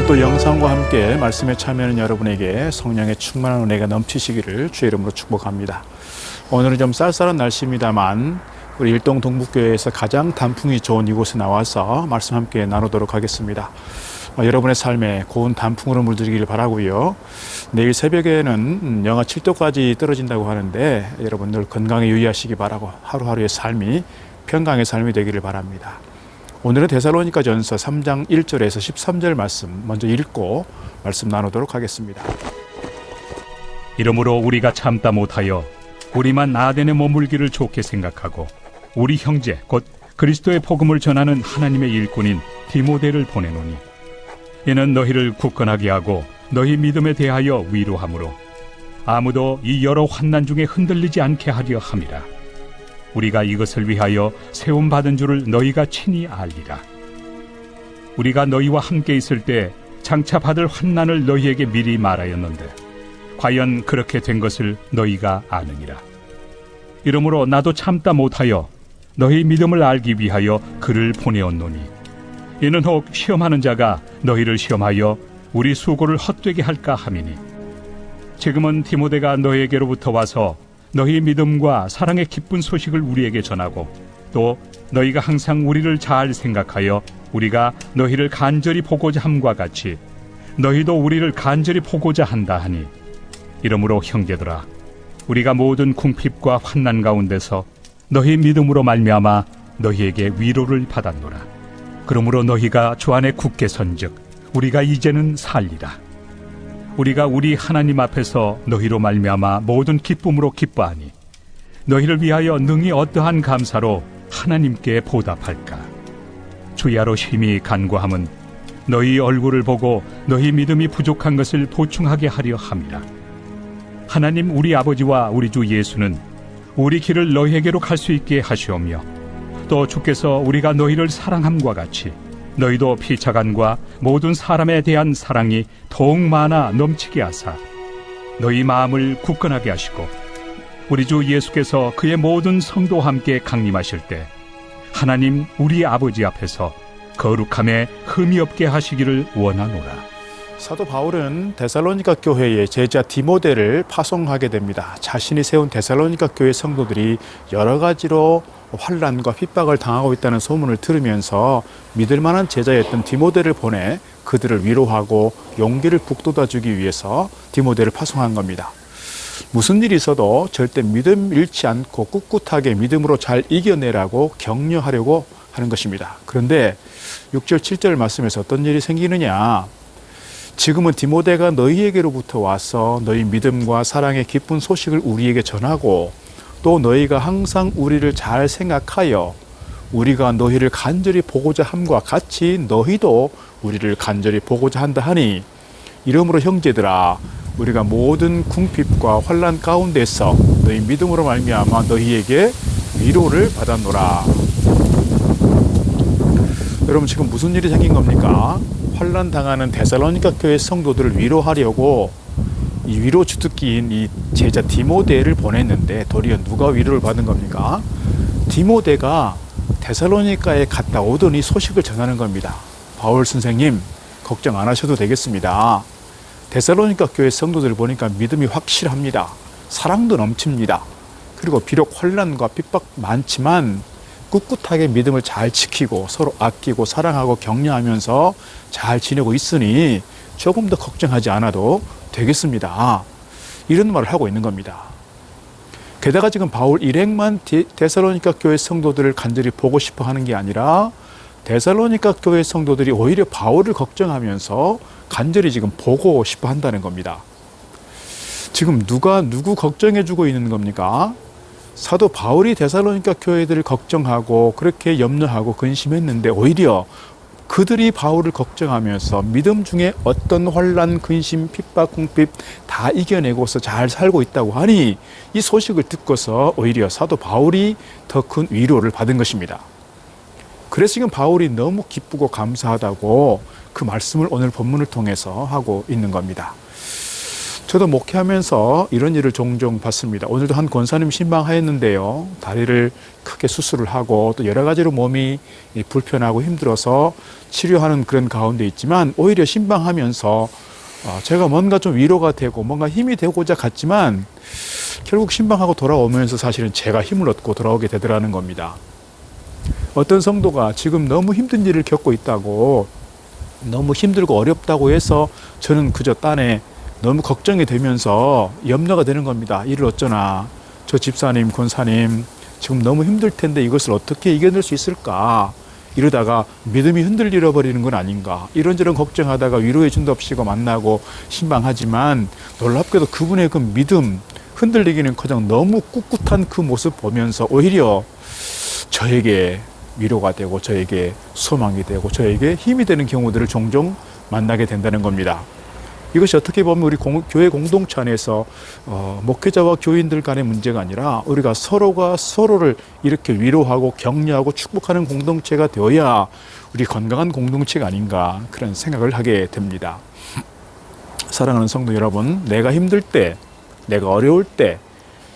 오늘도 영상과 함께 말씀에 참여하는 여러분에게 성령의 충만한 은혜가 넘치시기를 주의 이름으로 축복합니다. 오늘은 좀 쌀쌀한 날씨입니다만 우리 일동 동북교회에서 가장 단풍이 좋은 이곳에 나와서 말씀 함께 나누도록 하겠습니다. 여러분의 삶에 고운 단풍으로 물들이기를 바라고요. 내일 새벽에는 영하 7도까지 떨어진다고 하는데 여러분 늘 건강에 유의하시기 바라고 하루하루의 삶이 평강의 삶이 되기를 바랍니다. 오늘은 데살로니가전서 3장 1절에서 13절 말씀 먼저 읽고 말씀 나누도록 하겠습니다. 이러므로 우리가 참다 못하여 우리만 아덴에 머물기를 좋게 생각하고 우리 형제 곧 그리스도의 복음을 전하는 하나님의 일꾼인 디모데를 보내노니 이는 너희를 굳건하게 하고 너희 믿음에 대하여 위로하므로 아무도 이 여러 환난 중에 흔들리지 않게 하려 함이라. 우리가 이것을 위하여 세움받은 줄을 너희가 친히 알리라. 우리가 너희와 함께 있을 때 장차 받을 환난을 너희에게 미리 말하였는데 과연 그렇게 된 것을 너희가 아느니라. 이러므로 나도 참다 못하여 너희 믿음을 알기 위하여 그를 보내었노니 이는 혹 시험하는 자가 너희를 시험하여 우리 수고를 헛되게 할까 함이니 지금은 디모데가 너희에게로부터 와서 너희 믿음과 사랑의 기쁜 소식을 우리에게 전하고 또 너희가 항상 우리를 잘 생각하여 우리가 너희를 간절히 보고자 함과 같이 너희도 우리를 간절히 보고자 한다 하니 이러므로 형제들아 우리가 모든 궁핍과 환난 가운데서 너희 믿음으로 말미암아 너희에게 위로를 받았노라. 그러므로 너희가 주 안에 굳게 선즉 우리가 이제는 살리라. 우리가 우리 하나님 앞에서 너희로 말미암아 모든 기쁨으로 기뻐하니 너희를 위하여 능히 어떠한 감사로 하나님께 보답할까. 주야로 심히 간구함은 너희 얼굴을 보고 너희 믿음이 부족한 것을 보충하게 하려 함이라. 하나님 우리 아버지와 우리 주 예수는 우리 길을 너희에게로 갈 수 있게 하시오며 또 주께서 우리가 너희를 사랑함과 같이 너희도 피차간과 모든 사람에 대한 사랑이 더욱 많아 넘치게 하사 너희 마음을 굳건하게 하시고 우리 주 예수께서 그의 모든 성도와 함께 강림하실 때 하나님 우리 아버지 앞에서 거룩함에 흠이 없게 하시기를 원하노라. 사도 바울은 데살로니가 교회의 제자 디모데를 파송하게 됩니다. 자신이 세운 데살로니가 교회 성도들이 여러 가지로 환난과 핍박을 당하고 있다는 소문을 들으면서 믿을 만한 제자였던 디모데를 보내 그들을 위로하고 용기를 북돋아주기 위해서 디모데를 파송한 겁니다. 무슨 일이 있어도 절대 믿음 잃지 않고 꿋꿋하게 믿음으로 잘 이겨내라고 격려하려고 하는 것입니다. 그런데 6절 7절 말씀에서 어떤 일이 생기느냐. 지금은 디모데가 너희에게로부터 와서 너희 믿음과 사랑의 기쁜 소식을 우리에게 전하고 또 너희가 항상 우리를 잘 생각하여 우리가 너희를 간절히 보고자 함과 같이 너희도 우리를 간절히 보고자 한다 하니 이러므로 형제들아 우리가 모든 궁핍과 환난 가운데서 너희 믿음으로 말미암아 너희에게 위로를 받았노라. 여러분 지금 무슨 일이 생긴 겁니까? 환난 당하는 데살로니가 교회 성도들을 위로하려고 이 위로 주특기인 이 제자 디모데를 보냈는데 도리어 누가 위로를 받은 겁니까? 디모데가 데살로니가에 갔다 오더니 소식을 전하는 겁니다. 바울 선생님 걱정 안 하셔도 되겠습니다. 데살로니가 교회 성도들을 보니까 믿음이 확실합니다. 사랑도 넘칩니다. 그리고 비록 환난과 핍박 많지만 꿋꿋하게 믿음을 잘 지키고 서로 아끼고 사랑하고 격려하면서 잘 지내고 있으니 조금 더 걱정하지 않아도 되겠습니다. 이런 말을 하고 있는 겁니다. 게다가 지금 바울 일행만 데살로니가 교회 성도들을 간절히 보고 싶어 하는 게 아니라 데살로니가 교회 성도들이 오히려 바울을 걱정하면서 간절히 지금 보고 싶어 한다는 겁니다. 지금 누구 걱정해 주고 있는 겁니까? 사도 바울이 데살로니가 교회들을 걱정하고 그렇게 염려하고 근심했는데 오히려 그들이 바울을 걱정하면서 믿음 중에 어떤 환난, 근심, 핍박, 궁핍 다 이겨내고서 잘 살고 있다고 하니 이 소식을 듣고서 오히려 사도 바울이 더 큰 위로를 받은 것입니다. 그래서 지금 바울이 너무 기쁘고 감사하다고 그 말씀을 오늘 본문을 통해서 하고 있는 겁니다. 저도 목회하면서 이런 일을 종종 봤습니다. 오늘도 한 권사님 신방하였는데요. 다리를 크게 수술을 하고 또 여러 가지로 몸이 불편하고 힘들어서 치료하는 그런 가운데 있지만 오히려 신방하면서 제가 뭔가 좀 위로가 되고 뭔가 힘이 되고자 갔지만 결국 신방하고 돌아오면서 사실은 제가 힘을 얻고 돌아오게 되더라는 겁니다. 어떤 성도가 지금 너무 힘든 일을 겪고 있다고, 너무 힘들고 어렵다고 해서 저는 그저 딴에 너무 걱정이 되면서 염려가 되는 겁니다. 이를 어쩌나, 저 집사님, 권사님 지금 너무 힘들 텐데 이것을 어떻게 이겨낼 수 있을까, 이러다가 믿음이 흔들려 버리는 건 아닌가, 이런저런 걱정하다가 위로해 준답시고 만나고 신방하지만 놀랍게도 그분의 그 믿음 흔들리기는커녕 너무 꿋꿋한 그 모습 보면서 오히려 저에게 위로가 되고 저에게 소망이 되고 저에게 힘이 되는 경우들을 종종 만나게 된다는 겁니다. 이것이 어떻게 보면 우리 교회 공동체 안에서 목회자와 교인들 간의 문제가 아니라 우리가 서로가 서로를 이렇게 위로하고 격려하고 축복하는 공동체가 되어야 우리 건강한 공동체가 아닌가, 그런 생각을 하게 됩니다. 사랑하는 성도 여러분, 내가 힘들 때, 내가 어려울 때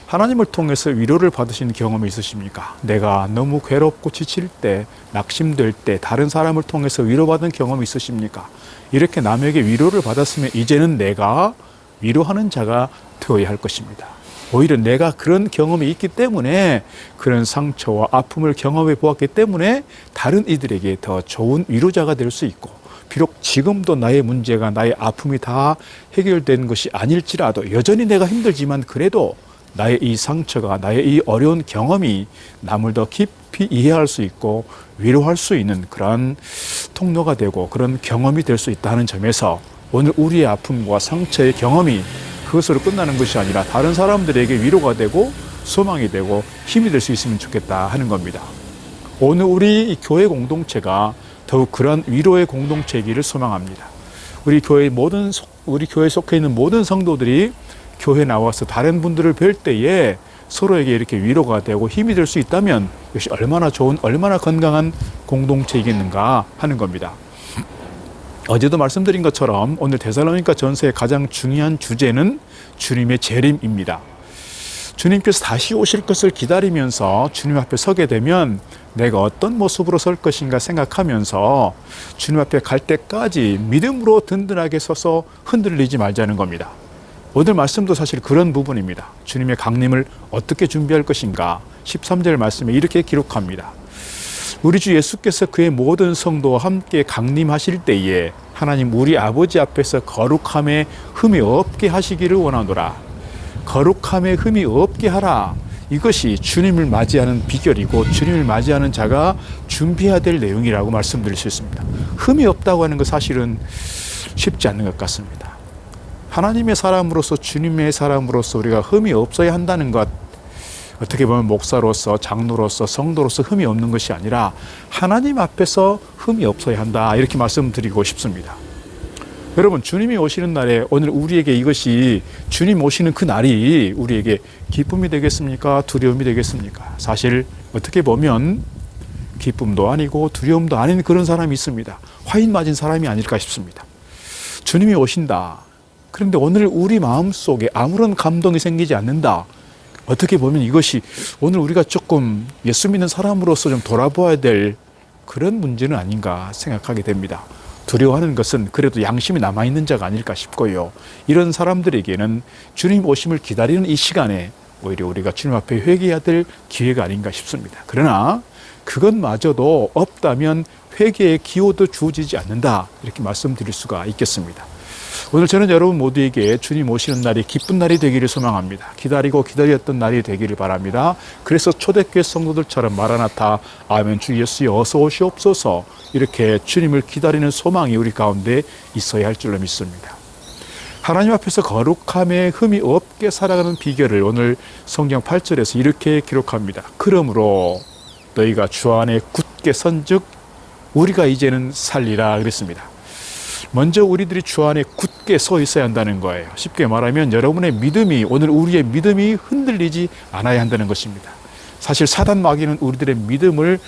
하나님을 통해서 위로를 받으신 경험이 있으십니까? 내가 너무 괴롭고 지칠 때, 낙심될 때 다른 사람을 통해서 위로받은 경험이 있으십니까? 이렇게 남에게 위로를 받았으면 이제는 내가 위로하는 자가 되어야 할 것입니다. 오히려 내가 그런 경험이 있기 때문에, 그런 상처와 아픔을 경험해 보았기 때문에 다른 이들에게 더 좋은 위로자가 될 수 있고, 비록 지금도 나의 문제가, 나의 아픔이 다 해결된 것이 아닐지라도 여전히 내가 힘들지만 그래도 나의 이 상처가, 나의 이 어려운 경험이 남을 더 깊이 이해할 수 있고 위로할 수 있는 그런 통로가 되고 그런 경험이 될 수 있다는 점에서 오늘 우리의 아픔과 상처의 경험이 그것으로 끝나는 것이 아니라 다른 사람들에게 위로가 되고 소망이 되고 힘이 될 수 있으면 좋겠다 하는 겁니다. 오늘 우리 교회 공동체가 더욱 그런 위로의 공동체이기를 소망합니다. 우리 교회에 속해 있는 모든 성도들이 교회에 나와서 다른 분들을 뵐 때에 서로에게 이렇게 위로가 되고 힘이 될 수 있다면 이것이 얼마나 좋은, 얼마나 건강한 공동체이겠는가 하는 겁니다. 어제도 말씀드린 것처럼 오늘 데살로니가 전서의 가장 중요한 주제는 주님의 재림입니다. 주님께서 다시 오실 것을 기다리면서 주님 앞에 서게 되면 내가 어떤 모습으로 설 것인가 생각하면서 주님 앞에 갈 때까지 믿음으로 든든하게 서서 흔들리지 말자는 겁니다. 오늘 말씀도 사실 그런 부분입니다. 주님의 강림을 어떻게 준비할 것인가, 13절 말씀에 이렇게 기록합니다. 우리 주 예수께서 그의 모든 성도와 함께 강림하실 때에 하나님 우리 아버지 앞에서 거룩함에 흠이 없게 하시기를 원하노라. 거룩함에 흠이 없게 하라. 이것이 주님을 맞이하는 비결이고 주님을 맞이하는 자가 준비해야 될 내용이라고 말씀드릴 수 있습니다. 흠이 없다고 하는 것 사실은 쉽지 않는 것 같습니다. 하나님의 사람으로서, 주님의 사람으로서 우리가 흠이 없어야 한다는 것, 어떻게 보면 목사로서, 장로로서, 성도로서 흠이 없는 것이 아니라 하나님 앞에서 흠이 없어야 한다, 이렇게 말씀드리고 싶습니다. 여러분, 주님이 오시는 날에 오늘 우리에게 이것이, 주님 오시는 그 날이 우리에게 기쁨이 되겠습니까? 두려움이 되겠습니까? 사실 어떻게 보면 기쁨도 아니고 두려움도 아닌 그런 사람이 있습니다. 화인 맞은 사람이 아닐까 싶습니다. 주님이 오신다. 그런데 오늘 우리 마음속에 아무런 감동이 생기지 않는다. 어떻게 보면 이것이 오늘 우리가 조금 예수 믿는 사람으로서 좀 돌아보아야 될 그런 문제는 아닌가 생각하게 됩니다. 두려워하는 것은 그래도 양심이 남아있는 자가 아닐까 싶고요. 이런 사람들에게는 주님 오심을 기다리는 이 시간에 오히려 우리가 주님 앞에 회개해야 될 기회가 아닌가 싶습니다. 그러나 그것마저도 없다면 회개의 기호도 주어지지 않는다, 이렇게 말씀드릴 수가 있겠습니다. 오늘 저는 여러분 모두에게 주님 오시는 날이 기쁜 날이 되기를 소망합니다. 기다리고 기다렸던 날이 되기를 바랍니다. 그래서 초대교회 성도들처럼 마라나타, 아멘, 주 예수여 어서 오시옵소서, 이렇게 주님을 기다리는 소망이 우리 가운데 있어야 할 줄로 믿습니다. 하나님 앞에서 거룩함에 흠이 없게 살아가는 비결을 오늘 성경 8절에서 이렇게 기록합니다. 그러므로 너희가 주 안에 굳게 선즉 우리가 이제는 살리라 그랬습니다. 먼저 우리들이 주 안에 굳게 서 있어야 한다는 거예요. 쉽게 말하면 여러분의 믿음이, 오늘 우리의 믿음이 흔들리지 않아야 한다는 것입니다. 사실 사단 마귀는 우리들의 믿음을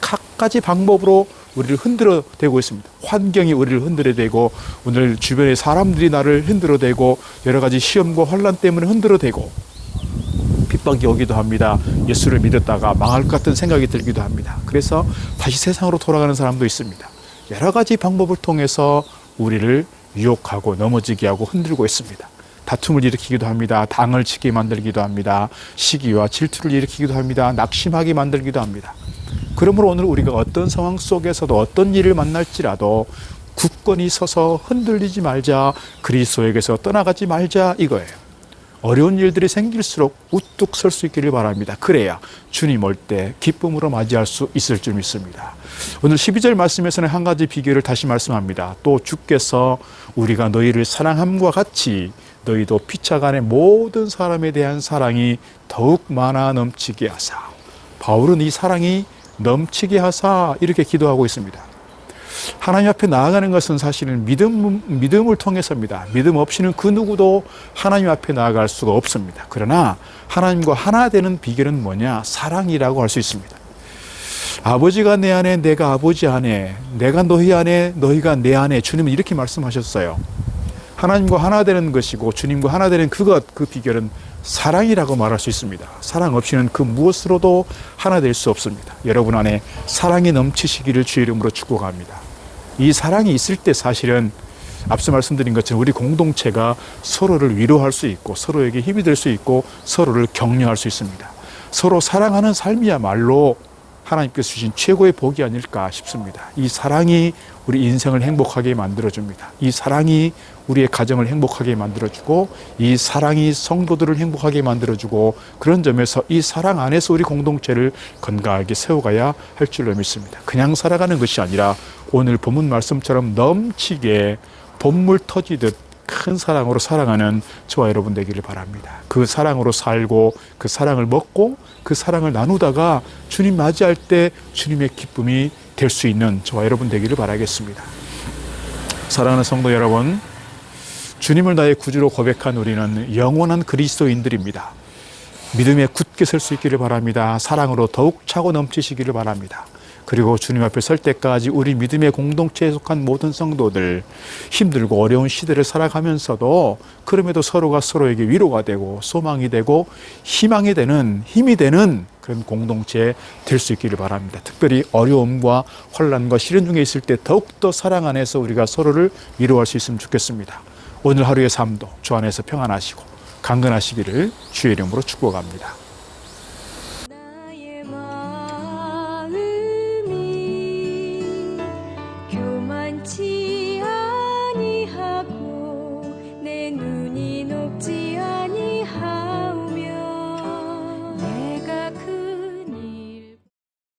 각가지 방법으로 우리를 흔들어대고 있습니다. 환경이 우리를 흔들어대고 오늘 주변의 사람들이 나를 흔들어대고 여러 가지 시험과 환난 때문에 흔들어대고 핍박이 오기도 합니다. 예수를 믿었다가 망할 것 같은 생각이 들기도 합니다. 그래서 다시 세상으로 돌아가는 사람도 있습니다. 여러 가지 방법을 통해서 우리를 유혹하고 넘어지게 하고 흔들고 있습니다. 다툼을 일으키기도 합니다. 당을 치게 만들기도 합니다. 시기와 질투를 일으키기도 합니다. 낙심하게 만들기도 합니다. 그러므로 오늘 우리가 어떤 상황 속에서도 어떤 일을 만날지라도 굳건히 서서 흔들리지 말자, 그리스도에게서 떠나가지 말자 이거예요. 어려운 일들이 생길수록 우뚝 설 수 있기를 바랍니다. 그래야 주님 올 때 기쁨으로 맞이할 수 있을 줄 믿습니다. 오늘 12절 말씀에서는 한 가지 비교를 다시 말씀합니다. 또 주께서 우리가 너희를 사랑함과 같이 너희도 피차간의 모든 사람에 대한 사랑이 더욱 많아 넘치게 하사. 바울은 이 사랑이 넘치게 하사 이렇게 기도하고 있습니다. 하나님 앞에 나아가는 것은 사실은 믿음을 통해서입니다. 믿음 없이는 그 누구도 하나님 앞에 나아갈 수가 없습니다. 그러나 하나님과 하나 되는 비결은 뭐냐? 사랑이라고 할 수 있습니다. 아버지가 내 안에, 내가 아버지 안에, 내가 너희 안에, 너희가 내 안에, 주님은 이렇게 말씀하셨어요. 하나님과 하나 되는 것이고 주님과 하나 되는 그 비결은 사랑이라고 말할 수 있습니다. 사랑 없이는 그 무엇으로도 하나 될 수 없습니다. 여러분 안에 사랑이 넘치시기를 주의 이름으로 축복합니다. 이 사랑이 있을 때 사실은 앞서 말씀드린 것처럼 우리 공동체가 서로를 위로할 수 있고 서로에게 힘이 될 수 있고 서로를 격려할 수 있습니다. 서로 사랑하는 삶이야말로 하나님께서 주신 최고의 복이 아닐까 싶습니다. 이 사랑이 우리 인생을 행복하게 만들어줍니다. 이 사랑이 우리의 가정을 행복하게 만들어주고 이 사랑이 성도들을 행복하게 만들어주고 그런 점에서 이 사랑 안에서 우리 공동체를 건강하게 세워가야 할 줄로 믿습니다. 그냥 살아가는 것이 아니라 오늘 본문 말씀처럼 넘치게 봇물 터지듯 큰 사랑으로 사랑하는 저와 여러분 되기를 바랍니다. 그 사랑으로 살고 그 사랑을 먹고 그 사랑을 나누다가 주님 맞이할 때 주님의 기쁨이 될 수 있는 저와 여러분 되기를 바라겠습니다. 사랑하는 성도 여러분, 주님을 나의 구주로 고백한 우리는 영원한 그리스도인들입니다. 믿음에 굳게 설 수 있기를 바랍니다. 사랑으로 더욱 차고 넘치시기를 바랍니다. 그리고 주님 앞에 설 때까지 우리 믿음의 공동체에 속한 모든 성도들 힘들고 어려운 시대를 살아가면서도 그럼에도 서로가 서로에게 위로가 되고 소망이 되고 희망이 되는 힘이 되는 그런 공동체 될 수 있기를 바랍니다. 특별히 어려움과 환난과 시련 중에 있을 때 더욱더 사랑 안에서 우리가 서로를 위로할 수 있으면 좋겠습니다. 오늘 하루의 삶도 주 안에서 평안하시고 강건하시기를 주의 이름으로 축복합니다.